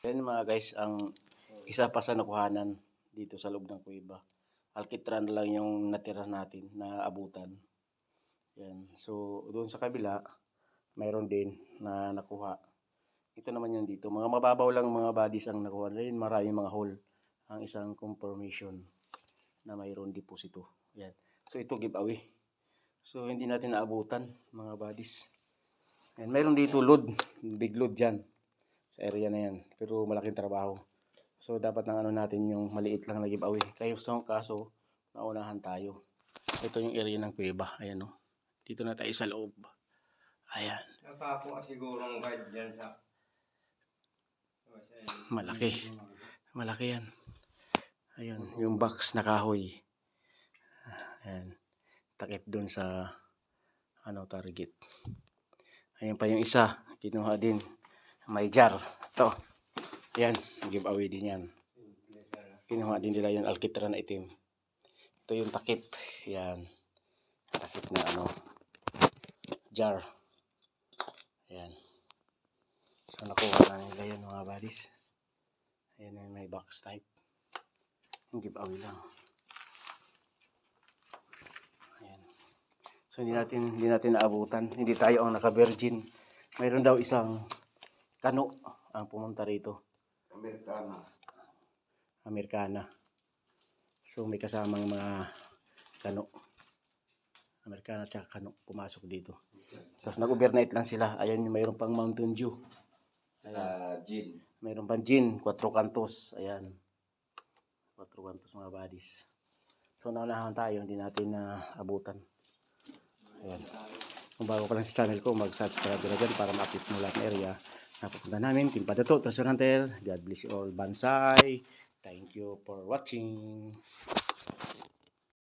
Yan mga guys, ang isa pa sa nakuhanan dito sa loob ng kuweba. Alkitran lang yung natira natin na abutan. Yan. So, doon sa kabila, mayroon din na nakuha. Ito naman yan dito. Mga mababaw lang mga bodies ang nakuha. Rin maraming mga hole ang isang confirmation na mayroon deposito. Yan. So, ito giveaway. So, hindi natin naabutan mga bodies. Yan. Mayroon dito load. Big load dyan. Sa area na yan. Pero malaking trabaho. So, dapat nang ano natin yung maliit lang na giveaway. Kaso, naunahan tayo. Ito yung area ng kuweba. Ayan o. Dito na tayo sa loob. Ayan. Nakakuha sigurong guide dyan sa... Malaki. Malaki yan. Ayan. Yung box na kahoy. Ayan. Takip dun sa target. Ayan pa yung isa. Kinuha din. May jar. Ito. Ayan. Giveaway din yan. Kinuha din nila yung alkitran na itim. Ito yung takip. Ayan. Takip na jar. Ayan. So nakuha na nila yun mga buddies. Ayan yung may box type. Yung giveaway lang. Ayan. So hindi natin naabutan. Hindi tayo ang naka-virgin. Mayroon daw isang kano ang pumunta rito. Amerikana. So may kasamang mga kano. Amerikana at saka kano pumasok dito. Tapos nag-overnight lang sila. Ayan, mayroon pang Mountain Dew. Gin. Mayroon pang gin, 4 kantos. Ayan. 4 kantos mga buddies. So naunahan tayo, hindi natin abutan. Ayan. Kung bago ka lang sa channel ko, mag-subscribe na dyan para ma-update mo lahat ng area na pupunta namin. Team Padato, Treasure Hunter. God bless you all. Bansay. Thank you for watching.